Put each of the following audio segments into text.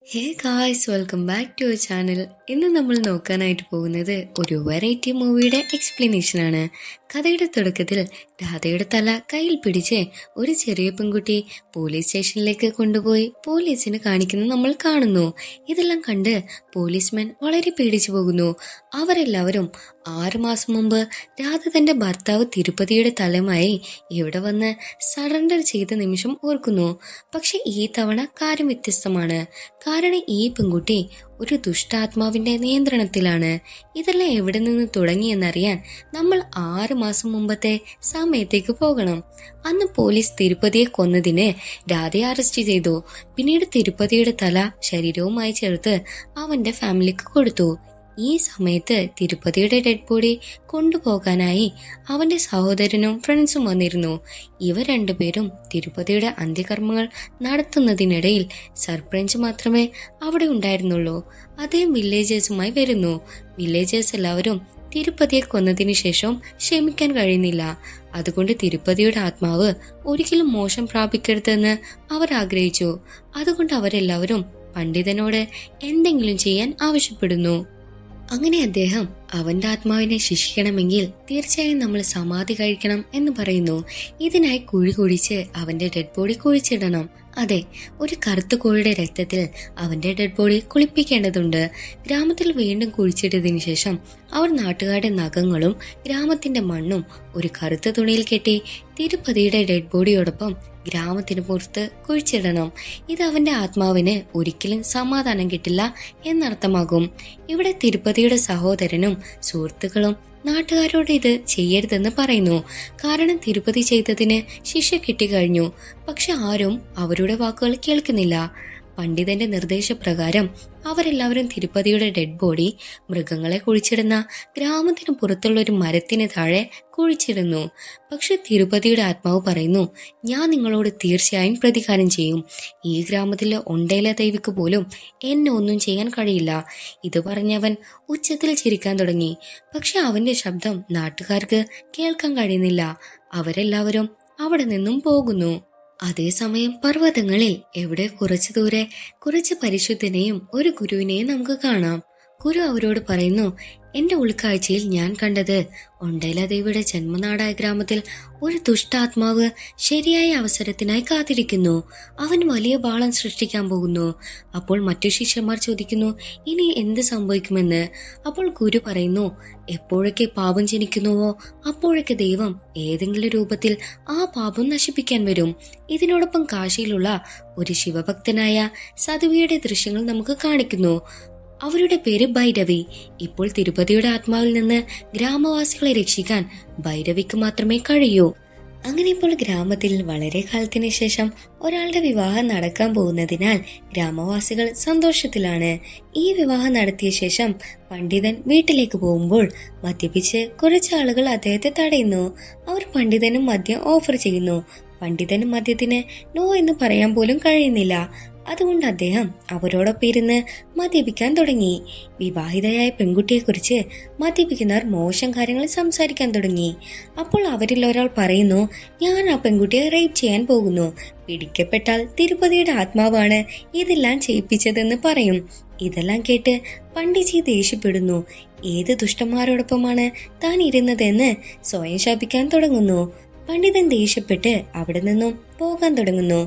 Hey guys, welcome back to our channel. ഇന്ന് നമ്മൾ നോക്കാനായിട്ട് പോകുന്നത് ഒരു വെറൈറ്റി മൂവിയുടെ എക്സ്പ്ലനേഷൻ ആണ്. കഥയുടെ തുടക്കത്തിൽ രാധയുടെ തല കയ്യിൽ പിടിച്ച് ഒരു ചെറിയ പെൺകുട്ടി പോലീസ് സ്റ്റേഷനിലേക്ക് കൊണ്ടുപോയി പോലീസിന് കാണിക്കുന്നത് നമ്മൾ കാണുന്നു. ഇതെല്ലാം കണ്ട് പോലീസ്മാൻ വളരെ പേടിച്ചു പോകുന്നു. അവരെല്ലാവരും 6 മാസം മുമ്പ് രാധ തന്റെ ഭർത്താവ് തിരുപ്പതിയുടെ തലയുമായി ഇവിടെ വന്ന് സറണ്ടർ ചെയ്ത നിമിഷം ഓർക്കുന്നു. പക്ഷെ ഈ തവണ കാര്യം വ്യത്യസ്തമാണ്. കാരണം ഈ പെൺകുട്ടി ഒരു ദുഷ്ടാത്മാവിന്റെ നിയന്ത്രണത്തിലാണ്. ഇതെല്ലാം എവിടെ നിന്ന് തുടങ്ങിയെന്നറിയാൻ നമ്മൾ 6 മാസം മുമ്പത്തെ സമയത്തേക്ക് പോകണം. അന്ന് പോലീസ് തിരുപ്പതിയെ കൊന്നതിന് രാധയെ അറസ്റ്റ് ചെയ്തു. പിന്നീട് തിരുപ്പതിയുടെ തല ശരീരവുമായി ചേർത്ത് അവന്റെ ഫാമിലിക്ക് കൊടുത്തു. ഈ സമയത്ത് തിരുപ്പതിയുടെ ഡെഡ് ബോഡി കൊണ്ടുപോകാനായി അവന്റെ സഹോദരനും ഫ്രണ്ട്സും വന്നിരുന്നു. ഇവർ രണ്ടുപേരും തിരുപ്പതിയുടെ അന്ത്യകർമ്മങ്ങൾ നടത്തുന്നതിനിടയിൽ സർപഞ്ച് മാത്രമേ അവിടെ ഉണ്ടായിരുന്നുള്ളൂ. അദ്ദേഹം വില്ലേജേഴ്സുമായി വരുന്നു. വില്ലേജേഴ്സ് എല്ലാവരും തിരുപ്പതിയെ കൊന്നതിന് ശേഷം ക്ഷമിക്കാൻ കഴിയുന്നില്ല. അതുകൊണ്ട് തിരുപ്പതിയുടെ ആത്മാവ് ഒരിക്കലും മോശം പ്രാപിക്കരുതെന്ന് അവർ ആഗ്രഹിച്ചു. അതുകൊണ്ട് അവരെല്ലാവരും പണ്ഡിതനോട് എന്തെങ്കിലും ചെയ്യാൻ ആവശ്യപ്പെടുന്നു. അങ്ങനെ അദ്ദേഹം അവന്റെ ആത്മാവിനെ ശിക്ഷിക്കണമെങ്കിൽ തീർച്ചയായും നമ്മൾ സമാധി കഴിക്കണം എന്ന് പറയുന്നു. ഇതിനായി കുഴി കുഴിച്ച് അവന്റെ ഡെഡ് ബോഡി കുഴിച്ചിടണം. അതെ, ഒരു കറുത്ത കോഴിയുടെ രക്തത്തിൽ അവന്റെ ഡെഡ് ബോഡി കുളിപ്പിക്കേണ്ടതുണ്ട്. ഗ്രാമത്തിൽ വീണ്ടും കുഴിച്ചിട്ടതിനു ശേഷം അവർ നാട്ടുകാരുടെ നഖങ്ങളും ഗ്രാമത്തിന്റെ മണ്ണും ഒരു കറുത്ത തുണിയിൽ കെട്ടി തിരുപ്പതിയുടെ ഡെഡ് ബോഡിയോടൊപ്പം ഗ്രാമത്തിന് പുറത്ത് കുഴിച്ചിടണം. ഇത് അവന്റെ ആത്മാവിന് ഒരിക്കലും സമാധാനം കിട്ടില്ല എന്നർത്ഥമാകും. ഇവിടെ തിരുപ്പതിയുടെ സഹോദരനും സുഹൃത്തുക്കളും നാട്ടുകാരോട് ഇത് ചെയ്യരുതെന്ന് പറയുന്നു. കാരണം തിരുപ്പതി ചെയ്തതിന് ശിക്ഷ കിട്ടിക്കഴിഞ്ഞു. പക്ഷെ ആരും അവരുടെ വാക്കുകൾ കേൾക്കുന്നില്ല. പണ്ഡിതന്റെ നിർദ്ദേശപ്രകാരം അവരെല്ലാവരും തിരുപ്പതിയുടെ ഡെഡ് ബോഡി മൃഗങ്ങളെ കുഴിച്ചിടുന്ന ഗ്രാമത്തിന് പുറത്തുള്ള ഒരു മരത്തിന് താഴെ കുഴിച്ചിടുന്നു. പക്ഷെ തിരുപ്പതിയുടെ ആത്മാവ് പറയുന്നു, ഞാൻ നിങ്ങളോട് തീർച്ചയായും പ്രതികാരം ചെയ്യും. ഈ ഗ്രാമത്തിലെ ഒണ്ടേല ദേവിക്ക് പോലും എന്നെ ഒന്നും ചെയ്യാൻ കഴിയില്ല. ഇത് പറഞ്ഞവൻ ഉച്ചത്തിൽ ചിരിക്കാൻ തുടങ്ങി. പക്ഷെ അവന്റെ ശബ്ദം നാട്ടുകാർക്ക് കേൾക്കാൻ കഴിയുന്നില്ല. അവരെല്ലാവരും അവിടെ നിന്നും പോകുന്നു. അതേസമയം പർവ്വതങ്ങളിൽ എവിടെ കുറച്ചു ദൂരെ കുറച്ച് പരിശുദ്ധനെയും ഒരു ഗുരുവിനെയും നമുക്ക് കാണാം. ഗുരു അവരോട് പറയുന്നു, എന്റെ ഉൾക്കാഴ്ചയിൽ ഞാൻ കണ്ടത് ഒണ്ടേലദേവിയുടെ ജന്മനാടായ ഗ്രാമത്തിൽ ഒരു ദുഷ്ടാത്മാവ് ശരിയായ അവസരത്തിനായി കാത്തിരിക്കുന്നു. അവൻ വലിയ ബാളം സൃഷ്ടിക്കാൻ പോകുന്നു. അപ്പോൾ മറ്റു ശിഷ്യന്മാർ ചോദിക്കുന്നു, ഇനി എന്ത് സംഭവിക്കുമെന്ന്. അപ്പോൾ ഗുരു പറയുന്നു, എപ്പോഴൊക്കെ പാപം ജനിക്കുന്നുവോ അപ്പോഴൊക്കെ ദൈവം ഏതെങ്കിലും രൂപത്തിൽ ആ പാപം നശിപ്പിക്കാൻ വരും. ഇതിനോടൊപ്പം കാശിയിലുള്ള ഒരു ശിവഭക്തനായ സതുവിയുടെ ദൃശ്യങ്ങൾ നമുക്ക് കാണിക്കുന്നു. അവരുടെ പേര് ഭൈരവി. ഇപ്പോൾ തിരുപ്പതിയുടെ ആത്മാവിൽ നിന്ന് ഗ്രാമവാസികളെ രക്ഷിക്കാൻ ഭൈരവിക്ക് മാത്രമേ കഴിയൂ. അങ്ങനെ ഇപ്പോൾ ഗ്രാമത്തിൽ വളരെ കാലത്തിന് ശേഷം ഒരാളുടെ വിവാഹം നടക്കാൻ പോകുന്നതിനാൽ ഗ്രാമവാസികൾ സന്തോഷത്തിലാണ്. ഈ വിവാഹം നടത്തിയ ശേഷം പണ്ഡിതൻ വീട്ടിലേക്ക് പോകുമ്പോൾ മദ്യപിച്ച് കുറച്ച് ആളുകൾ അദ്ദേഹത്തെ തടയുന്നു. അവർ പണ്ഡിതനും മദ്യം ഓഫർ ചെയ്യുന്നു. പണ്ഡിതനും മദ്യത്തിന് നോ എന്ന് പറയാൻ പോലും കഴിയുന്നില്ല. അതുകൊണ്ട് അദ്ദേഹം അവരോടൊപ്പം ഇരുന്ന് മദ്യപിക്കാൻ തുടങ്ങി. വിവാഹിതയായ പെൺകുട്ടിയെക്കുറിച്ച് മദ്യപിക്കുന്നവർ മോശം കാര്യങ്ങൾ സംസാരിക്കാൻ തുടങ്ങി. അപ്പോൾ അവരിൽ ഒരാൾ പറയുന്നു, ഞാൻ ആ പെൺകുട്ടിയെ റേപ്പ് ചെയ്യാൻ പോകുന്നു. പിടിക്കപ്പെട്ടാൽ തിരുപ്പതിയുടെ ആത്മാവാണ് ഇതെല്ലാം ചെയ്യിപ്പിച്ചതെന്ന് പറയും. ഇതെല്ലാം കേട്ട് പണ്ഡിറ്റ്ജി ദേഷ്യപ്പെടുന്നു. ഏത് ദുഷ്ടന്മാരോടൊപ്പമാണ് താൻ ഇരുന്നതെന്ന് സ്വയം ശപിക്കാൻ തുടങ്ങുന്നു. പണ്ഡിതൻ ദേഷ്യപ്പെട്ട് അവിടെ നിന്നും പോകാൻ തുടങ്ങുന്നു.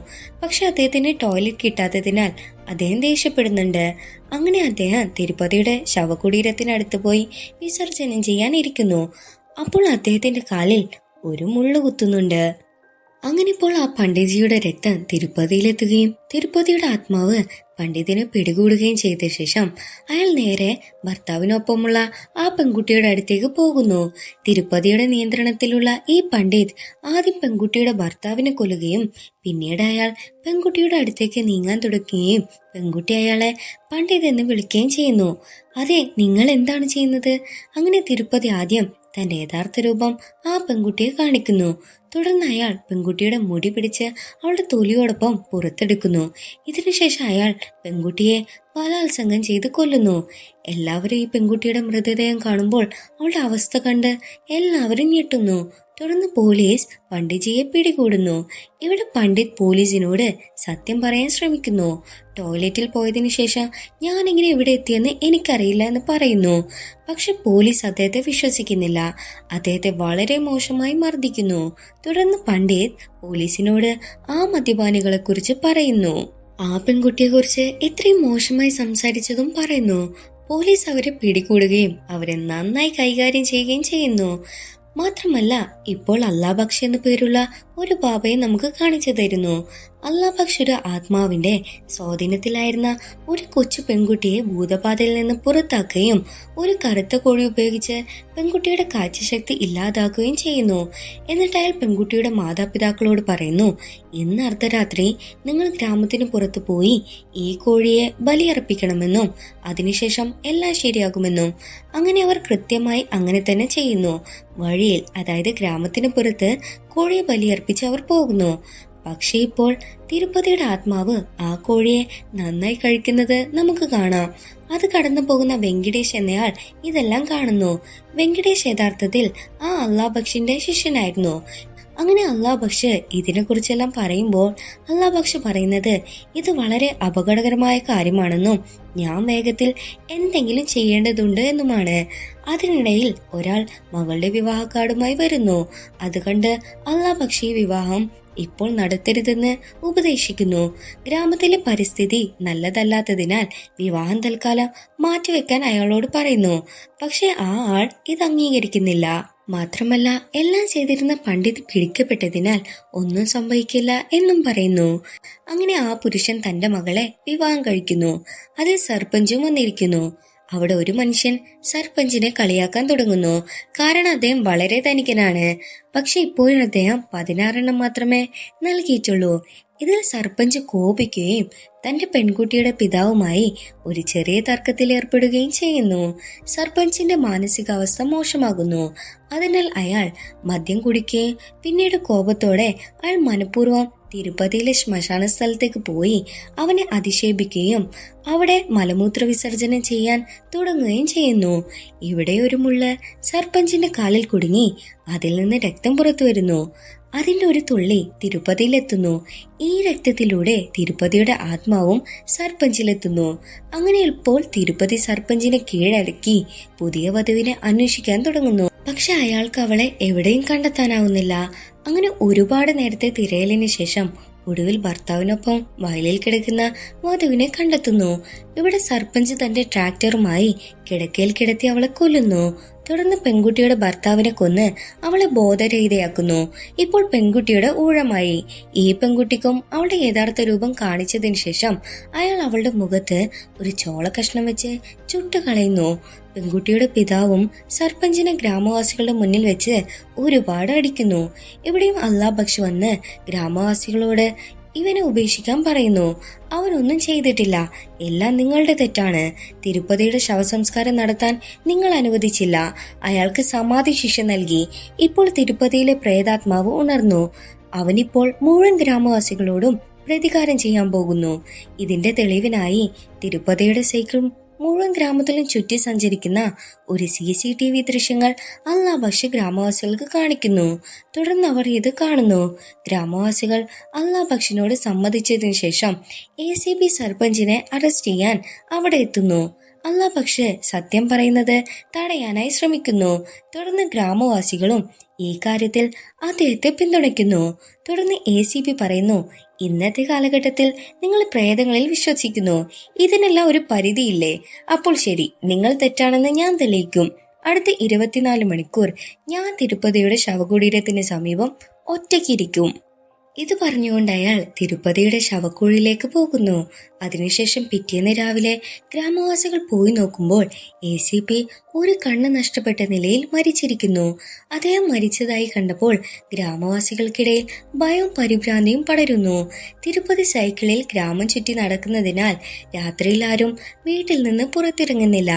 പക്ഷെ അദ്ദേഹത്തിന് ടോയ്ലറ്റ് കിട്ടാത്തതിനാൽ അദ്ദേഹം ദേഷ്യപ്പെടുന്നുണ്ട്. അങ്ങനെ അദ്ദേഹം തിരുപ്പതിയുടെ ശവകുടീരത്തിനടുത്ത് പോയി വിസർജനം ചെയ്യാൻ ഇരിക്കുന്നു. അപ്പോൾ അദ്ദേഹത്തിന്റെ കാലിൽ ഒരു മുള്ളു കുത്തുന്നുണ്ട്. അങ്ങനെ ഇപ്പോൾ ആ പണ്ഡിതജിയുടെ രക്തം തിരുപ്പതിയിലെത്തുകയും തിരുപ്പതിയുടെ ആത്മാവ് പണ്ഡിതനെ പിടികൂടുകയും ചെയ്ത ശേഷം അയാൾ നേരെ ഭർത്താവിനൊപ്പമുള്ള ആ പെൺകുട്ടിയുടെ അടുത്തേക്ക് പോകുന്നു. തിരുപ്പതിയുടെ നിയന്ത്രണത്തിലുള്ള ഈ പണ്ഡിറ്റ് ആദ്യം പെൺകുട്ടിയുടെ ഭർത്താവിനെ കൊല്ലുകയും പിന്നീട് അയാൾ പെൺകുട്ടിയുടെ അടുത്തേക്ക് നീങ്ങാൻ തുടങ്ങുകയും പെൺകുട്ടി അയാളെ പണ്ഡിറ്റ് എന്ന് വിളിക്കുകയും ചെയ്യുന്നു. അതെ, നിങ്ങൾ എന്താണ് ചെയ്യുന്നത്? അങ്ങനെ തിരുപ്പതി ആദ്യം തന്റെ യഥാർത്ഥ രൂപം ആ പെൺകുട്ടിയെ കാണിക്കുന്നു. തുടർന്ന് അയാൾ പെൺകുട്ടിയുടെ മുടി പിടിച്ച് അവളുടെ തൊലിയോടൊപ്പം പുറത്തെടുക്കുന്നു. ഇതിനുശേഷം അയാൾ പെൺകുട്ടിയെ ബലാത്സംഗം ചെയ്ത് കൊല്ലുന്നു. എല്ലാവരും ഈ പെൺകുട്ടിയുടെ മൃതദേഹം കാണുമ്പോൾ അവളുടെ അവസ്ഥ കണ്ട് എല്ലാവരും ഞെട്ടുന്നു. തുടർന്ന് പോലീസ് പണ്ഡിറ്റ്ജിയെ പിടികൂടുന്നു. ഇവിടെ പണ്ഡിറ്റ് പോലീസിനോട് സത്യം പറയാൻ ശ്രമിക്കുന്നു. ടോയ്ലറ്റിൽ പോയതിനു ശേഷം ഞാൻ എങ്ങനെ ഇവിടെ എത്തിയെന്ന് എനിക്കറിയില്ല എന്ന് പറയുന്നു. പക്ഷെ പോലീസ് അദ്ദേഹത്തെ വിശ്വസിക്കുന്നില്ല. അദ്ദേഹത്തെ വളരെ മോശമായി മർദ്ദിക്കുന്നു. തുടർന്ന് പണ്ഡിറ്റ് പോലീസിനോട് ആ മദ്യപാനികളെ കുറിച്ച് പറയുന്നു. ആ പെൺകുട്ടിയെ കുറിച്ച് ഇത്രയും മോശമായി സംസാരിച്ചതും പറയുന്നു. പോലീസ് അവരെ പിടികൂടുകയും അവരെ നന്നായി കൈകാര്യം ചെയ്യുകയും ചെയ്യുന്നു. മാത്രമല്ല, ഇപ്പോൾ അല്ലാ ബക്ഷ് എന്നു പേരുള്ള ഒരു ബാബയെ നമുക്ക് കാണിച്ചു തരുന്നു. അല്ലാ ബക്ഷ് ഒരു ആത്മാവിന്റെ സ്വാധീനത്തിലായിരുന്ന ഒരു കൊച്ചു പെൺകുട്ടിയെ ഭൂതബാധയിൽ നിന്ന് പുറത്താക്കുകയും ഒരു കറുത്ത കോഴി ഉപയോഗിച്ച് പെൺകുട്ടിയുടെ കാഴ്ചശക്തി ഇല്ലാതാക്കുകയും ചെയ്യുന്നു. എന്നിട്ട് അയാൾ പെൺകുട്ടിയുടെ മാതാപിതാക്കളോട് പറയുന്നു, ഇന്ന് അർദ്ധരാത്രി നിങ്ങൾ ഗ്രാമത്തിന് പുറത്തു പോയി ഈ കോഴിയെ ബലിയർപ്പിക്കണമെന്നും അതിനുശേഷം എല്ലാം ശരിയാകുമെന്നും. അങ്ങനെ അവർ കൃത്യമായി അങ്ങനെ തന്നെ ചെയ്യുന്നു. വഴിയിൽ, അതായത് ഗ്രാമത്തിന് പുറത്ത് കോഴിയെ ബലിയർപ്പിച്ച് അവർ പോകുന്നു. പക്ഷേ ഇപ്പോൾ തിരുപ്പതിയുടെ ആത്മാവ് ആ കോഴിയെ നന്നായി കഴിക്കുന്നത് നമുക്ക് കാണാം. അത് കടന്നു പോകുന്ന വെങ്കിടേഷ് എന്നയാൾ ഇതെല്ലാം കാണുന്നു. വെങ്കിടേഷ് യഥാർത്ഥത്തിൽ ആ അല്ലാ ബക്ഷിന്റെ ശിഷ്യനായിരുന്നു. അങ്ങനെ അല്ലാ ബക്ഷ് ഇതിനെ കുറിച്ചെല്ലാം പറയുമ്പോൾ അല്ലാ ബക്ഷ് പറയുന്നത് ഇത് വളരെ അപകടകരമായ കാര്യമാണെന്നും ഞാൻ വേഗത്തിൽ എന്തെങ്കിലും ചെയ്യേണ്ടതുണ്ട് എന്നുമാണ്. അതിനിടയിൽ ഒരാൾ മകളുടെ വിവാഹ കാർഡുമായി വരുന്നു. അത് കണ്ട് അല്ലാ ബക്ഷ് ഈ വിവാഹം ഇപ്പോൾ നടത്തരുതെന്ന് ഉപദേശിക്കുന്നു. ഗ്രാമത്തിലെ പരിസ്ഥിതി നല്ലതല്ലാത്തതിനാൽ വിവാഹം തൽക്കാലം മാറ്റിവെക്കാൻ അയാളോട് പറയുന്നു. പക്ഷെ ആ ആൾ ഇത് അംഗീകരിക്കുന്നില്ല. മാത്രമല്ല, എല്ലാം ചെയ്തിരുന്ന പണ്ഡിറ്റ് പിടിക്കപ്പെട്ടതിനാൽ ഒന്നും സംഭവിക്കില്ല എന്നും പറയുന്നു. അങ്ങനെ ആ പുരുഷൻ തന്റെ മകളെ വിവാഹം കഴിക്കുന്നു. അതിൽ സർപഞ്ചും വന്നിരിക്കുന്നു. അവിടെ ഒരു മനുഷ്യൻ സർപഞ്ചിനെ കളിയാക്കാൻ തുടങ്ങുന്നു. കാരണം അദ്ദേഹം വളരെ ധനികനാണ്. പക്ഷെ ഇപ്പോഴും അദ്ദേഹം 16 മാത്രമേ നൽകിയിട്ടുള്ളൂ. ഇതിൽ സർപഞ്ച് കോപിക്കുകയും തന്റെ പെൺകുട്ടിയുടെ പിതാവുമായി ഒരു ചെറിയ തർക്കത്തിൽ ഏർപ്പെടുകയും ചെയ്യുന്നു. സർപഞ്ചിന്റെ മാനസികാവസ്ഥ മോശമാകുന്നു. അതിനാൽ അയാൾ മദ്യം കുടിക്കുകയും പിന്നീട് കോപത്തോടെ അയാൾ മനഃപൂർവ്വം തിരുപ്പതിയിലെ ശ്മശാന സ്ഥലത്തേക്ക് പോയി അവനെ അധിക്ഷേപിക്കുകയും അവിടെ മലമൂത്ര വിസർജനം ചെയ്യാൻ തുടങ്ങുകയും ചെയ്യുന്നു. ഇവിടെ ഒരു മുള്ള് സർപഞ്ചിന്റെ കാലിൽ കുടുങ്ങി അതിൽ നിന്ന് രക്തം പുറത്തു വരുന്നു. അതിന്റെ ഒരു തുള്ളി തിരുപ്പതിയിലെത്തുന്നു. ഈ രക്തത്തിലൂടെ തിരുപ്പതിയുടെ ആത്മാവും സർപഞ്ചിലെത്തുന്നു. അങ്ങനെ ഇപ്പോൾ തിരുപ്പതി സർപഞ്ചിനെ കീഴടക്കി പുതിയ വധുവിനെ അന്വേഷിക്കാൻ തുടങ്ങുന്നു. പക്ഷെ അയാൾക്ക് അവളെ എവിടെയും കണ്ടെത്താനാവുന്നില്ല. അങ്ങനെ ഒരുപാട് നേരത്തെ തിരയലിന് ശേഷം ഒടുവിൽ ഭർത്താവിനൊപ്പം വയലിൽ കിടക്കുന്ന വധുവിനെ കണ്ടെത്തുന്നു. ഇവിടെ സർപഞ്ച് തന്റെ ട്രാക്ടറുമായി കിടക്കയിൽ കിടത്തി അവളെ കൊല്ലുന്നു. തുടർന്ന് പെൺകുട്ടിയുടെ ഭർത്താവിനെ കൊന്ന് അവളെ ബോധരഹിതയാക്കുന്നു. ഇപ്പോൾ പെൺകുട്ടിയുടെ ഊഴമായി. ഈ പെൺകുട്ടിക്കും അവളുടെ യഥാർത്ഥ രൂപം കാണിച്ചതിന് ശേഷം അയാൾ അവളുടെ മുഖത്ത് ഒരു ചോള കഷ്ണം വെച്ച് ചുട്ടുകളയുന്നു. പെൺകുട്ടിയുടെ പിതാവും സർപഞ്ചിനെ ഗ്രാമവാസികളുടെ മുന്നിൽ വെച്ച് ഒരുപാട് അടിക്കുന്നു. ഇവിടെയും അല്ലാ ബക്ഷ് വന്ന് ഗ്രാമവാസികളോട് ഇവനെ ഉപേക്ഷിക്കാൻ പറയുന്നു. അവനൊന്നും ചെയ്തിട്ടില്ല, എല്ലാം നിങ്ങളുടെ തെറ്റാണ്. തിരുപ്പതിയുടെ ശവസംസ്കാരം നടത്താൻ നിങ്ങൾ അനുവദിച്ചില്ല. അയാൾക്ക് സമാധി ശിക്ഷ നൽകി. ഇപ്പോൾ തിരുപ്പതിയിലെ പ്രേതാത്മാവ് ഉണർന്നു. അവനിപ്പോൾ മുഴുവൻ ഗ്രാമവാസികളോടും പ്രതികാരം ചെയ്യാൻ പോകുന്നു. ഇതിന്റെ തെളിവിനായി തിരുപ്പതിയുടെ സൈക്കിൾ മുഴുവൻ ഗ്രാമത്തിലും ചുറ്റി സഞ്ചരിക്കുന്ന ഒരു CCTV ദൃശ്യങ്ങൾ അല്ലാ ബക്ഷ് ഗ്രാമവാസികൾക്ക് കാണിക്കുന്നു. തുടർന്ന് അവർ ഇത് കാണുന്നു. ഗ്രാമവാസികൾ അല്ലാ ബക്ഷിനോട് സമ്മതിച്ചതിനു ശേഷം ACP സർപഞ്ചിനെ അറസ്റ്റ് ചെയ്യാൻ അവിടെ എത്തുന്നു. അല്ലാ ബക്ഷ് സത്യം പറയുന്നത് തടയാനായി ശ്രമിക്കുന്നു. തുടർന്ന് ഗ്രാമവാസികളും ഈ കാര്യത്തിൽ അദ്ദേഹത്തെ പിന്തുണയ്ക്കുന്നു. തുടർന്ന് ACP പറയുന്നു, ഇന്നത്തെ കാലഘട്ടത്തിൽ നിങ്ങൾ പ്രേതങ്ങളിൽ വിശ്വസിക്കുന്നു. ഇതിനെല്ലാം ഒരു പരിധിയില്ലേ? അപ്പോൾ ശരി, നിങ്ങൾ തെറ്റാണെന്ന് ഞാൻ തെളിയിക്കും. അടുത്ത 24 മണിക്കൂർ ഞാൻ തിരുപ്പതിയുടെ ശവകുടീരത്തിന് സമീപം ഒറ്റയ്ക്കിരിക്കും. ഇത് പറഞ്ഞുകൊണ്ട് അയാൾ തിരുപ്പതിയുടെ ശവക്കുഴിയിലേക്ക് പോകുന്നു. അതിനുശേഷം പിറ്റേന്ന് രാവിലെ ഗ്രാമവാസികൾ പോയി നോക്കുമ്പോൾ ACP ഒരു കണ്ണ് നഷ്ടപ്പെട്ട നിലയിൽ മരിച്ചിരിക്കുന്നു. അദ്ദേഹം മരിച്ചതായി കണ്ടപ്പോൾ ഗ്രാമവാസികൾക്കിടയിൽ ഭയവും പരിഭ്രാന്തിയും പടരുന്നു. തിരുപ്പതി സൈക്കിളിൽ ഗ്രാമം ചുറ്റി നടക്കുന്നതിനാൽ രാത്രിയിൽ ആരും വീട്ടിൽ നിന്ന് പുറത്തിറങ്ങുന്നില്ല.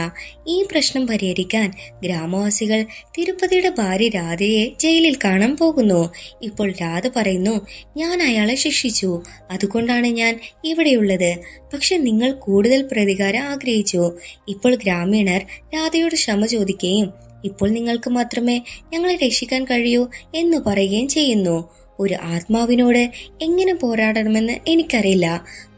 ഈ പ്രശ്നം പരിഹരിക്കാൻ ഗ്രാമവാസികൾ തിരുപ്പതിയുടെ ഭാര്യ രാധയെ ജയിലിൽ കാണാൻ പോകുന്നു. ഇപ്പോൾ രാധ പറയുന്നു, ഞാൻ അയാളെ ശിക്ഷിച്ചു, അതുകൊണ്ടാണ് ഞാൻ ഇവിടെയുള്ളത്. പക്ഷെ നിങ്ങൾ കൂടുതൽ പ്രതികാരം ആഗ്രഹിച്ചു. ഇപ്പോൾ ഗ്രാമീണർ രാധയോട് ക്ഷമ ചോദിക്കുകയും ഇപ്പോൾ നിങ്ങൾക്ക് മാത്രമേ ഞങ്ങളെ രക്ഷിക്കാൻ കഴിയൂ എന്ന് പറയുകയും ചെയ്യുന്നു. ഒരു ആത്മാവിനോട് എങ്ങനെ പോരാടണമെന്ന് എനിക്കറിയില്ല.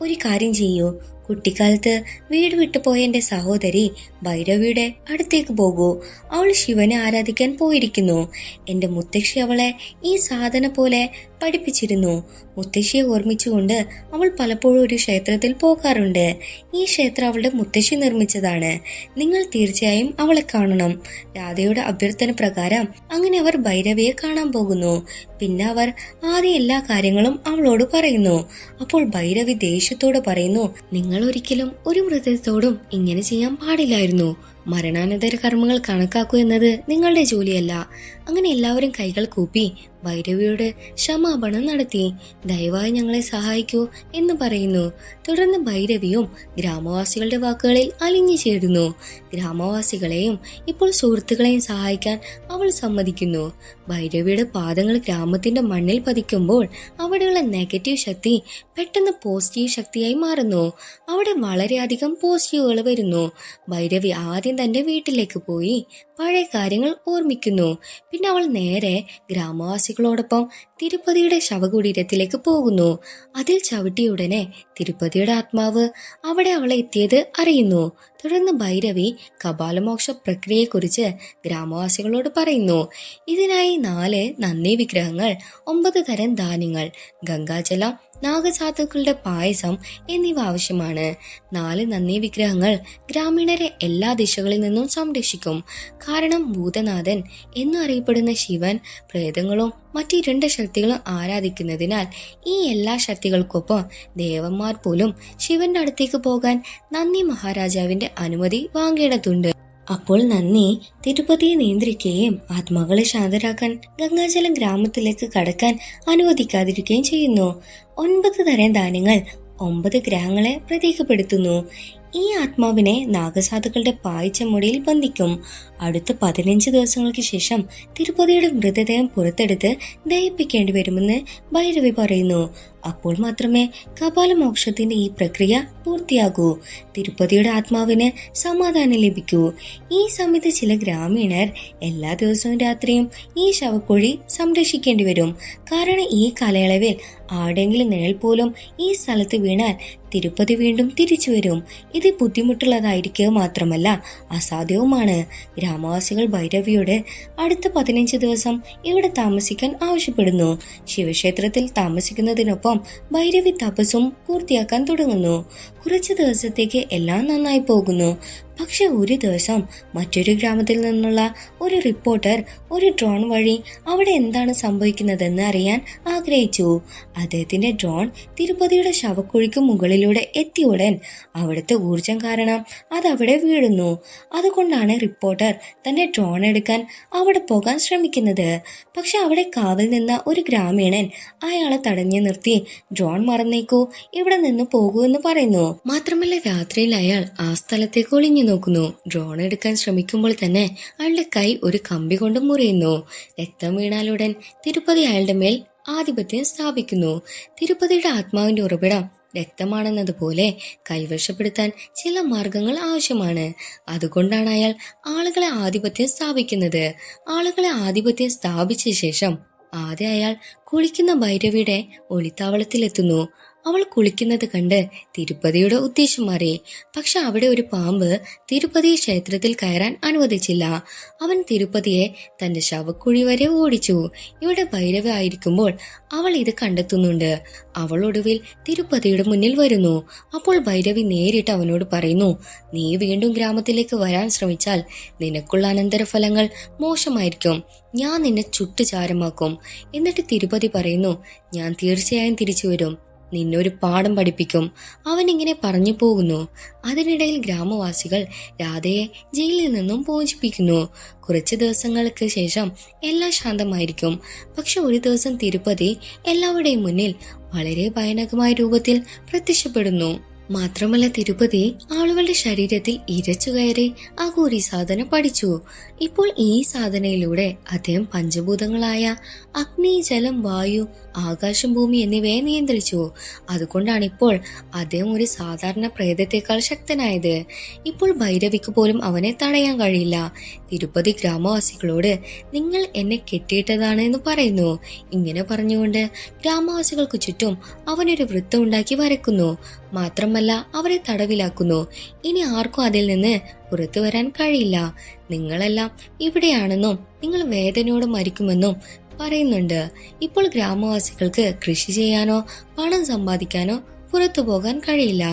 ഒരു കാര്യം ചെയ്യൂ, കുട്ടിക്കാലത്ത് വീട് വിട്ടുപോയ എന്റെ സഹോദരി ഭൈരവിയുടെ അടുത്തേക്ക് പോകൂ. അവൾ ശിവനെ ആരാധിക്കാൻ പോയിരിക്കുന്നു. എന്റെ മുത്തശ്ശി അവളെ ഈ സാധന പോലെ പഠിപ്പിച്ചിരുന്നു. മുത്തശ്ശിയെ ഓർമ്മിച്ചുകൊണ്ട് അവൾ പലപ്പോഴും ഒരു ക്ഷേത്രത്തിൽ പോകാറുണ്ട്. ഈ ക്ഷേത്രം അവളുടെ മുത്തശ്ശി നിർമ്മിച്ചതാണ്. നിങ്ങൾ തീർച്ചയായും അവളെ കാണണം. രാധയുടെ അഭ്യർത്ഥന പ്രകാരം അങ്ങനെ അവർ ഭൈരവിയെ കാണാൻ പോകുന്നു. പിന്നെ അവർ ആദ്യം എല്ലാ കാര്യങ്ങളും അവളോട് പറയുന്നു. അപ്പോൾ ഭൈരവി ദേഷ്യത്തോട് പറയുന്നു, നിങ്ങൾ ഒരിക്കലും ഒരു മൃതത്തോടും ഇങ്ങനെ ചെയ്യാൻ പാടില്ലായിരുന്നു. മരണാനന്തര കർമ്മങ്ങൾ കണക്കാക്കൂ എന്നത് നിങ്ങളുടെ ജോലിയല്ല. അങ്ങനെ എല്ലാവരും കൈകൾ കൂപ്പി ഭൈരവിയോട് ക്ഷമാപണം നടത്തി. ദയവായി ഞങ്ങളെ സഹായിക്കൂ എന്ന് പറയുന്നു. തുടർന്ന് ഭൈരവിയും ഗ്രാമവാസികളുടെ വാക്കുകളിൽ അലിഞ്ഞു ചേരുന്നു. ഗ്രാമവാസികളെയും ഇപ്പോൾ സുഹൃത്തുക്കളെയും സഹായിക്കാൻ അവൾ സമ്മതിക്കുന്നു. ഭൈരവിയുടെ പാദങ്ങൾ ഗ്രാമത്തിന്റെ മണ്ണിൽ പതിക്കുമ്പോൾ അവിടെയുള്ള നെഗറ്റീവ് ശക്തി പെട്ടെന്ന് പോസിറ്റീവ് ശക്തിയായി മാറുന്നു. അവിടെ വളരെയധികം പോസിറ്റീവുകൾ വരുന്നു. ഭൈരവി ആദ്യം തന്റെ വീട്ടിലേക്ക് പോയി പഴയ കാര്യങ്ങൾ ഓർമ്മിക്കുന്നു. പിന്നെ അവൾ നേരെ ഗ്രാമവാസികളോടൊപ്പം തിരുപ്പതിയുടെ ശവകുടീരത്തിലേക്ക് പോകുന്നു. അതിൽ ചവിട്ടിയുടനെ തിരുപ്പതിയുടെ ആത്മാവ് അവിടെ അവളെ എത്തിയത് അറിയുന്നു. തുടർന്ന് ഭൈരവി കപാലമോക്ഷ പ്രക്രിയയെക്കുറിച്ച് ഗ്രാമവാസികളോട് പറയുന്നു. ഇതിനായി 4 നന്ദി വിഗ്രഹങ്ങൾ, 9 തരം ധാന്യങ്ങൾ, ഗംഗാജലം, നാഗസാധുക്കളുടെ പായസം എന്നിവ ആവശ്യമാണ്. 4 നന്ദി വിഗ്രഹങ്ങൾ ഗ്രാമീണരെ എല്ലാ ദിശകളിൽ നിന്നും സംരക്ഷിക്കും. കാരണം ഭൂതനാഥൻ എന്നറിയപ്പെടുന്ന ശിവൻ പ്രേതങ്ങളും മറ്റ് 2 ശക്തികളും ആരാധിക്കുന്നതിനാൽ ഈ എല്ലാ ശക്തികൾക്കൊപ്പം ദേവന്മാർ പോലും ശിവന്റെ അടുത്തേക്ക് പോകാൻ നന്ദി മഹാരാജാവിന്റെ അനുമതി വാങ്ങേണ്ടതുണ്ട്. അപ്പോൾ നന്ദി തിരുപ്പതിയെ നിയന്ത്രിക്കുകയും ആത്മാക്കളെ ശാന്തരാക്കാൻ ഗംഗാജലം ഗ്രാമത്തിലേക്ക് കടക്കാൻ അനുവദിക്കാതിരിക്കുകയും ചെയ്യുന്നു. 9 തരം ധാന്യങ്ങൾ 9 ഗ്രഹങ്ങളെ പ്രതീകപ്പെടുത്തുന്നു. ഈ ആത്മാവിനെ നാഗസാധുക്കളുടെ പായ്ച്ചമുടിയിൽ ബന്ധിക്കും. അടുത്ത 15 ദിവസങ്ങൾക്ക് ശേഷം തിരുപ്പതിയുടെ മൃതദേഹം പുറത്തെടുത്ത് ദഹിപ്പിക്കേണ്ടി വരുമെന്ന് ഭൈരവി പറയുന്നു. അപ്പോൾ മാത്രമേ കപാലമോക്ഷത്തിന്റെ ഈ പ്രക്രിയ പൂർത്തിയാകൂ. തിരുപ്പതിയുടെ ആത്മാവിന് സമാധാനം ലഭിക്കൂ. ഈ സമയത്ത് ചില ഗ്രാമീണർ എല്ലാ ദിവസവും രാത്രിയും ഈ ശവക്കുഴി സംരക്ഷിക്കേണ്ടി വരും. കാരണം ഈ കാലയളവിൽ ആരുടെങ്കിലും നിഴൽ പോലും ഈ സ്ഥലത്ത് വീണാൽ തിരുപ്പതി വീണ്ടും തിരിച്ചു വരും. ഇത് ബുദ്ധിമുട്ടുള്ളതായിരിക്കുക മാത്രമല്ല അസാധ്യവുമാണ്. ഗ്രാമവാസികൾ ഭൈരവിയോട് അടുത്ത 15 ദിവസം ഇവിടെ താമസിക്കാൻ ആവശ്യപ്പെടുന്നു. ശിവക്ഷേത്രത്തിൽ താമസിക്കുന്നതിനൊപ്പം ഭൈരവി തപസ്സും പൂർത്തിയാക്കാൻ തുടങ്ങുന്നു. കുറച്ചു ദിവസത്തേക്ക് എല്ലാം നന്നായി പോകുന്നു. പക്ഷെ ഒരു ദിവസം മറ്റൊരു ഗ്രാമത്തിൽ നിന്നുള്ള ഒരു റിപ്പോർട്ടർ ഒരു ഡ്രോൺ വഴി അവിടെ എന്താണ് സംഭവിക്കുന്നതെന്ന് അറിയാൻ ആഗ്രഹിച്ചു. അദ്ദേഹത്തിന്റെ ഡ്രോൺ തിരുപ്പതിയുടെ ശവക്കുഴിക്ക് മുകളിലൂടെ എത്തിയുടൻ അവിടുത്തെ ഊർജം കാരണം അതവിടെ വീഴുന്നു. അതുകൊണ്ടാണ് റിപ്പോർട്ടർ തന്റെ ഡ്രോൺ എടുക്കാൻ അവിടെ പോകാൻ ശ്രമിക്കുന്നത്. പക്ഷെ അവിടെ കാവൽ നിന്ന ഒരു ഗ്രാമീണൻ അയാളെ തടഞ്ഞു നിർത്തി ഡ്രോൺ മറന്നേക്കൂ, ഇവിടെ നിന്ന് പോകൂ എന്ന് പറയുന്നു. മാത്രമല്ല രാത്രിയിൽ അയാൾ ആ സ്ഥലത്തേക്ക് ഒളിഞ്ഞു നോക്കുന്നു. ഡ്രോൺ എടുക്കാൻ ശ്രമിക്കുമ്പോൾ തന്നെ അയാളുടെ കൈ ഒരു കമ്പി കൊണ്ട് മുറിയുന്നു. രക്തം വീണാലുടൻ തിരുപ്പതി അയാളുടെ മേൽ ആധിപത്യം സ്ഥാപിക്കുന്നു. തിരുപ്പതിയുടെ ആത്മാവിന്റെ ഉറവിടം രക്തമാണെന്നതുപോലെ കൈവശപ്പെടുത്താൻ ചില മാർഗങ്ങൾ ആവശ്യമാണ്. അതുകൊണ്ടാണ് അയാൾ ആളുകളെ ആധിപത്യം സ്ഥാപിക്കുന്നത്. ആളുകളെ ആധിപത്യം സ്ഥാപിച്ച ശേഷം ആദ്യം അയാൾ കുളിക്കുന്ന ഭൈരവിയുടെ ഒളിത്താവളത്തിലെത്തുന്നു. അവൾ കുളിക്കുന്നത് കണ്ട് തിരുപ്പതിയുടെ ഉദ്ദേശം മാറി. പക്ഷെ അവിടെ ഒരു പാമ്പ് തിരുപ്പതി ക്ഷേത്രത്തിൽ കയറാൻ അനുവദിച്ചില്ല. അവൻ തിരുപ്പതിയെ തന്റെ ശവക്കുഴി വരെ ഓടിച്ചു. ഇവിടെ ഭൈരവി ആയിരിക്കുമ്പോൾ അവൾ ഇത് കണ്ടെത്തുന്നുണ്ട്. അവൾ ഒടുവിൽ തിരുപ്പതിയുടെ മുന്നിൽ വരുന്നു. അപ്പോൾ ഭൈരവി നേരിട്ട് അവനോട് പറയുന്നു, നീ വീണ്ടും ഗ്രാമത്തിലേക്ക് വരാൻ ശ്രമിച്ചാൽ നിനക്കുള്ള അനന്തരഫലങ്ങൾ മോശമായിരിക്കും. ഞാൻ നിന്നെ ചുട്ടുചാരമാക്കും. എന്നിട്ട് തിരുപ്പതി പറയുന്നു, ഞാൻ തീർച്ചയായും തിരിച്ചു വരും, നിന്നൊരു പാഠം പഠിപ്പിക്കും. അവൻ ഇങ്ങനെ പറഞ്ഞു പോകുന്നു. അതിനിടയിൽ ഗ്രാമവാസികൾ രാധയെ ജയിലിൽ നിന്നും മോചിപ്പിക്കുന്നു. കുറച്ച് ദിവസങ്ങൾക്ക് ശേഷം എല്ലാം ശാന്തമായിരിക്കും. പക്ഷെ ഒരു ദിവസം തിരുപ്പതി എല്ലാവരുടെയും മുന്നിൽ വളരെ ഭയാനകമായ രൂപത്തിൽ പ്രത്യക്ഷപ്പെടുന്നു. മാത്രമല്ല തിരുപ്പതി ആളുകളുടെ ശരീരത്തിൽ ഇരച്ചു കയറി അഘോരി സാധന പഠിച്ചു. ഇപ്പോൾ ഈ സാധനയിലൂടെ അദ്ദേഹം പഞ്ചഭൂതങ്ങളായ അഗ്നി, ജലം, വായു, ആകാശം, ഭൂമി എന്നിവയെ നിയന്ത്രിച്ചു. അതുകൊണ്ടാണ് ഇപ്പോൾ അദ്ദേഹം ഒരു സാധാരണ പ്രേതത്തെക്കാൾ ശക്തനായത്. ഇപ്പോൾ ഭൈരവിക്ക് പോലും അവനെ തടയാൻ കഴിയില്ല. തിരുപ്പതി ഗ്രാമവാസികളോട് നിങ്ങൾ എന്നെ കെട്ടിയിട്ടതാണ് എന്ന് പറയുന്നു. ഇങ്ങനെ പറഞ്ഞുകൊണ്ട് ഗ്രാമവാസികൾക്ക് ചുറ്റും അവനൊരു വൃത്തം ഉണ്ടാക്കി വരയ്ക്കുന്നു. മാത്രമല്ല അവരെ തടവിലാക്കുന്നു. ഇനി ആർക്കും അതിൽ നിന്ന് പുറത്തു വരാൻ കഴിയില്ല. നിങ്ങളെല്ലാം ഇവിടെയാണെന്നും നിങ്ങൾ വേദനയോട് മരിക്കുമെന്നും പറയുന്നുണ്ട്. ഇപ്പോൾ ഗ്രാമവാസികൾക്ക് കൃഷി ചെയ്യാനോ പണം സമ്പാദിക്കാനോ പുറത്തു പോകാൻ കഴിയില്ല.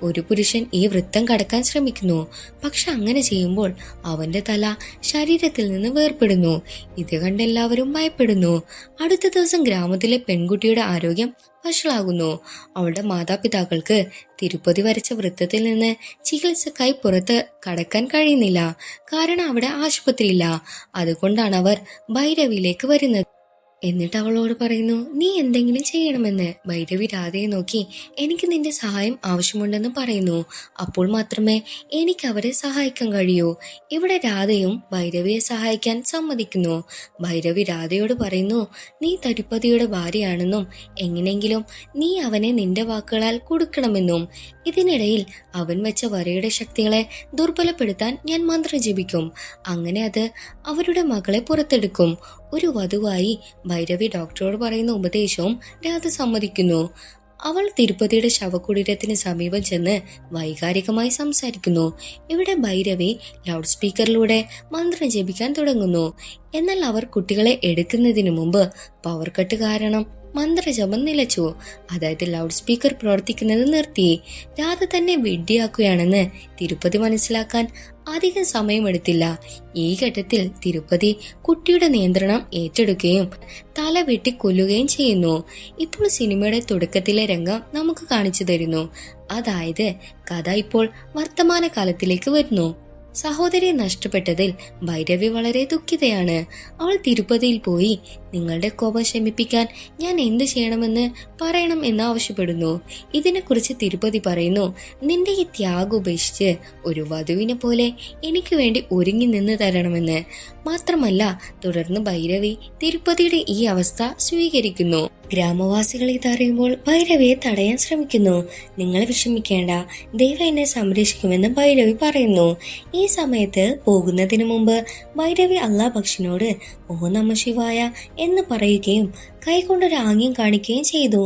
ഒരു പുരുഷൻ ഈ വൃത്തം കടക്കാൻ ശ്രമിക്കുന്നു. പക്ഷെ അങ്ങനെ ചെയ്യുമ്പോൾ അവന്റെ തല ശരീരത്തിൽ നിന്ന് വേർപെടുന്നു. ഇത് കണ്ട് എല്ലാവരും ഭയപ്പെടുന്നു. അടുത്ത ദിവസം ഗ്രാമത്തിലെ പെൺകുട്ടിയുടെ ആരോഗ്യം വഷളാകുന്നു. അവളുടെ മാതാപിതാക്കൾക്ക് തിരുപ്പതി വരച്ച വൃത്തത്തിൽ നിന്ന് ചികിത്സക്കായി പുറത്ത് കടക്കാൻ കഴിയുന്നില്ല. കാരണം അവിടെ ആശുപത്രിയില്ല. അതുകൊണ്ടാണ് അവർ ഭൈരവിയിലേക്ക് വരുന്നത്. എന്നിട്ട് അവളോട് പറയുന്നു, നീ എന്തെങ്കിലും ചെയ്യണമെന്ന്. ഭൈരവി രാധയെ നോക്കി എനിക്ക് നിന്റെ സഹായം ആവശ്യമുണ്ടെന്ന് പറയുന്നു. അപ്പോൾ മാത്രമേ എനിക്ക് അവരെ സഹായിക്കാൻ കഴിയൂ. ഇവിടെ രാധയും ഭൈരവിയെ സഹായിക്കാൻ സമ്മതിക്കുന്നു. ഭൈരവി രാധയോട് പറയുന്നു, നീ തിരുപ്പതിയുടെ ഭാര്യയാണെന്നും എങ്ങനെയെങ്കിലും നീ അവനെ നിന്റെ വാക്കുകളാൽ കൊടുക്കണമെന്നും. ഇതിനിടയിൽ അവൻ വെച്ച വരയുടെ ശക്തികളെ ദുർബലപ്പെടുത്താൻ ഞാൻ മന്ത്രം ജപിക്കും. അങ്ങനെ അത് അവരുടെ മകളെ പുറത്തെടുക്കും. ഒരു വധുവായി ഭൈരവി ഡോക്ടറോട് പറയുന്ന ഉപദേശവും രാധ സമ്മതിക്കുന്നു. അവൾ തിരുപ്പതിയുടെ ശവകുടീരത്തിന് സമീപം ചെന്ന് വൈകാരികമായി സംസാരിക്കുന്നു. ഇവിടെ ഭൈരവി ലൗഡ് സ്പീക്കറിലൂടെ മന്ത്രം ജപിക്കാൻ തുടങ്ങുന്നു. എന്നാൽ അവർ കുട്ടികളെ എടുക്കുന്നതിനു മുമ്പ് പവർ കട്ട് കാരണം മന്ത്രജപം നിലച്ചു. അതായത് ലൗഡ് സ്പീക്കർ പ്രവർത്തിക്കുന്നത് നിർത്തി. രാധ തന്നെ വിഡ്ഢിയാക്കുകയാണെന്ന് തിരുപ്പതി മനസ്സിലാക്കാൻ അധികം സമയമെടുത്തില്ല. ഈ ഘട്ടത്തിൽ തിരുപ്പതി കുട്ടിയുടെ നിയന്ത്രണം ഏറ്റെടുക്കുകയും തല വെട്ടി കൊല്ലുകയും ചെയ്യുന്നു. ഇപ്പോൾ സിനിമയുടെ തുടക്കത്തിലെ രംഗം നമുക്ക് കാണിച്ചു തരുന്നു. അതായത് കഥ ഇപ്പോൾ വർത്തമാനകാലത്തിലേക്ക് വരുന്നു. സഹോദരിയെ നഷ്ടപ്പെട്ടതിൽ ഭൈരവി വളരെ ദുഃഖിതയാണ്. അവൾ തിരുപ്പതിയിൽ പോയി നിങ്ങളുടെ കോപം ശമിപ്പിക്കാൻ ഞാൻ എന്ത് ചെയ്യണമെന്ന് പറയണം എന്ന് ആവശ്യപ്പെടുന്നു. ഇതിനെക്കുറിച്ച് തിരുപ്പതി പറയുന്നു, നിന്റെ ഈ ത്യാഗം ഉപേക്ഷിച്ച് ഒരു വധുവിനെ പോലെ എനിക്ക് വേണ്ടി ഒരുങ്ങി നിന്ന് തരണമെന്ന്. മാത്രമല്ല തുടർന്ന് ഭൈരവി തിരുപ്പതിയുടെ ഈ അവസ്ഥ സ്വീകരിക്കുന്നു. ഗ്രാമവാസികൾ ഇതറിയുമ്പോൾ ഭൈരവിയെ തടയാൻ ശ്രമിക്കുന്നു. നിങ്ങൾ വിഷമിക്കേണ്ട, ദൈവം എന്നെ സംരക്ഷിക്കുമെന്ന് ഭൈരവി പറയുന്നു. ഈ സമയത്ത് പോകുന്നതിന് മുമ്പ് ഭൈരവി അല്ലാ ഭക്ഷിനോട് ഓ നമ ശിവായ എന്ന് പറയുകയും കൈകൊണ്ടൊരു ആംഗ്യം കാണിക്കുകയും ചെയ്തു.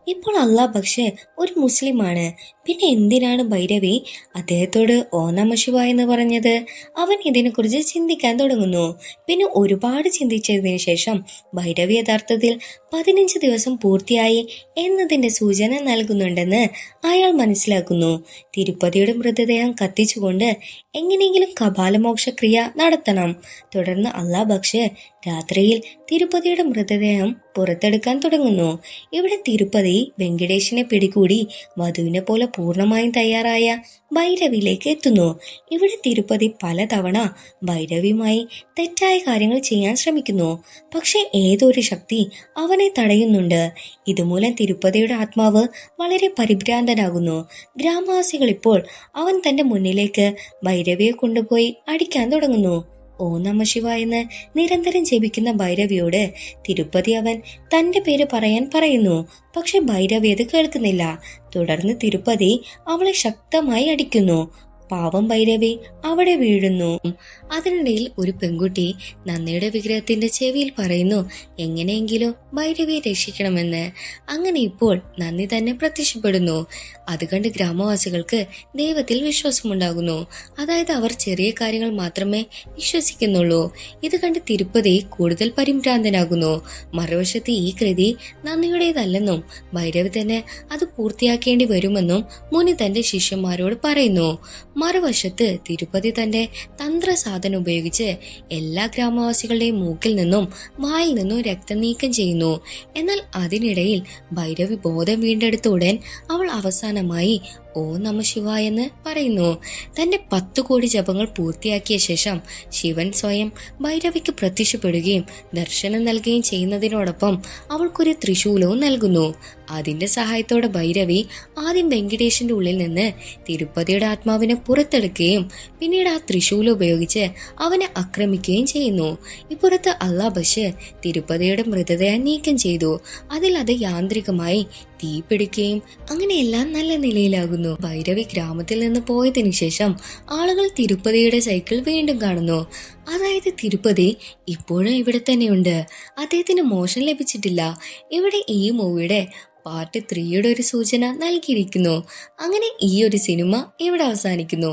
ഇപ്പോൾ അല്ലാ ഭക്ഷ് ഒരു മുസ്ലിമാണ്. പിന്നെ എന്തിനാണ് ഭൈരവി അദ്ദേഹത്തോട് ഓ നമ ശിവായ എന്ന് പറഞ്ഞത്? അവൻ ഇതിനെക്കുറിച്ച് ചിന്തിക്കാൻ തുടങ്ങുന്നു. പിന്നെ ഒരുപാട് ചിന്തിച്ചതിന് ശേഷം ഭൈരവി യഥാർത്ഥത്തിൽ 15 ദിവസം പൂർത്തിയായി എന്നതിന്റെ സൂചന നൽകുന്നുണ്ടെന്ന് അയാൾ മനസ്സിലാക്കുന്നു. തിരുപ്പതിയുടെ മൃതദേഹം കത്തിച്ചുകൊണ്ട് എങ്ങനെയെങ്കിലും കപാലമോക്ഷക്രിയ നടത്തണം. തുടർന്ന് അല്ലാ ഭക്ഷ് രാത്രിയിൽ തിരുപ്പതിയുടെ മൃതദേഹം പുറത്തെടുക്കാൻ തുടങ്ങുന്നു. ഇവിടെ തിരുപ്പതി വെങ്കടേഷിനെ പിടികൂടി വധുവിനെ പോലെ പൂർണ്ണമായും തയ്യാറായ ഭൈരവിയിലേക്ക് എത്തുന്നു. ഇവിടെ തിരുപ്പതി പലതവണ ഭൈരവിയുമായി തെറ്റായ കാര്യങ്ങൾ ചെയ്യാൻ ശ്രമിക്കുന്നു. പക്ഷെ ഏതൊരു ശക്തി അവനെ തടയുന്നുണ്ട്. ഇതുമൂലം തിരുപ്പതിയുടെ ആത്മാവ് വളരെ പരിഭ്രാന്തനാകുന്നു. ഗ്രാമവാസികൾ ഇപ്പോൾ അവൻ തന്റെ മുന്നിലേക്ക് ഭൈരവിയെ കൊണ്ടുപോയി അടിക്കാൻ തുടങ്ങുന്നു. ഓ നമ ശിവ എന്ന് നിരന്തരം ജപിക്കുന്ന ഭൈരവിയോട് തിരുപ്പതി അവൻ തന്റെ പേര് പറയാൻ പറയുന്നു. പക്ഷെ ഭൈരവി അത് കേൾക്കുന്നില്ല. തുടർന്ന് തിരുപ്പതി അവളെ ശക്തമായി അടിക്കുന്നു. പാവം ഭൈരവി അവിടെ വീഴുന്നു. അതിനിടയിൽ ഒരു പെൺകുട്ടി നന്ദിയുടെ വിഗ്രഹത്തിന്റെ ചെവിയിൽ പറയുന്നു, എങ്ങനെയെങ്കിലും ഭൈരവിയെ രക്ഷിക്കണമെന്ന്. അങ്ങനെ ഇപ്പോൾ നന്ദി തന്നെ പ്രത്യക്ഷപ്പെടുന്നു. അത് കണ്ട് ഗ്രാമവാസികൾക്ക് ദൈവത്തിൽ വിശ്വാസമുണ്ടാകുന്നു. അതായത് അവർ ചെറിയ കാര്യങ്ങൾ മാത്രമേ വിശ്വസിക്കുന്നുള്ളൂ. ഇത് കണ്ട് തിരുപ്പതി കൂടുതൽ പരിഭ്രാന്തനാകുന്നു. മറുവശത്ത് ഈ കൃതി നന്ദിയുടേതല്ലെന്നും ഭൈരവി തന്നെ അത് പൂർത്തിയാക്കേണ്ടി വരുമെന്നും മുനി തന്റെ ശിഷ്യന്മാരോട് പറയുന്നു. മറുവശത്ത് തിരുപ്പതി തന്റെ തന്ത്രസാധനം ഉപയോഗിച്ച് എല്ലാ ഗ്രാമവാസികളുടെയും മൂക്കിൽ നിന്നും വായിൽ നിന്നും രക്തം നീക്കം ചെയ്യുന്നു. എന്നാൽ അതിനിടയിൽ ഭൈരവി ബോധം വീണ്ടെടുത്ത ഉടൻ അവൾ അവസാനമായി ഓ നമ ശിവായ എന്ന് പറയുന്നു. തന്റെ 10 കോടി ജപങ്ങൾ പൂർത്തിയാക്കിയ ശേഷം ശിവൻ സ്വയം ഭൈരവിക്ക് പ്രത്യക്ഷപ്പെടുകയും ദർശനം നൽകുകയും ചെയ്യുന്നതിനോടൊപ്പം അവൾക്കൊരു ത്രിശൂലവും നൽകുന്നു. അതിന്റെ സഹായത്തോടെ ഭൈരവി ആദ്യം വെങ്കടേഷിന്റെ ഉള്ളിൽ നിന്ന് തിരുപ്പതിയുടെ ആത്മാവിനെ പുറത്തെടുക്കുകയും പിന്നീട് ആ ത്രിശൂലം ഉപയോഗിച്ച് അവനെ ആക്രമിക്കുകയും ചെയ്യുന്നു. ഇപ്പുറത്ത് അല്ലാ ബഷീർ തിരുപ്പതിയുടെ മൃതദേഹം നീക്കം ചെയ്തു. അതിൽ അത് യാന്ത്രികമായി തീ പിടിക്കുകയും അങ്ങനെ എല്ലാം നല്ല നിലയിലാകുന്നു. ഭൈരവി ഗ്രാമത്തിൽ നിന്ന് പോയതിനു ശേഷം ആളുകൾ തിരുപ്പതിയുടെ സൈക്കിൾ വീണ്ടും കാണുന്നു. അതായത് തിരുപ്പതി ഇപ്പോഴും ഇവിടെ തന്നെയുണ്ട്. അദ്ദേഹത്തിന് മോശം ലഭിച്ചിട്ടില്ല. ഇവിടെ ഈ മൂവിയുടെ പാർട്ട് 3യുടെ ഒരു സൂചന നൽകിയിരിക്കുന്നു. അങ്ങനെ ഈ ഒരു സിനിമ ഇവിടെ അവസാനിക്കുന്നു.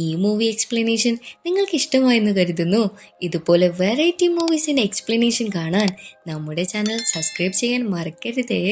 ഈ മൂവി എക്സ്പ്ലനേഷൻ നിങ്ങൾക്ക് ഇഷ്ടമായെന്ന് കരുതുന്നു. ഇതുപോലെ വെറൈറ്റി മൂവീസിന്റെ എക്സ്പ്ലനേഷൻ കാണാൻ നമ്മുടെ ചാനൽ സബ്സ്ക്രൈബ് ചെയ്യാൻ മറക്കരുതേ.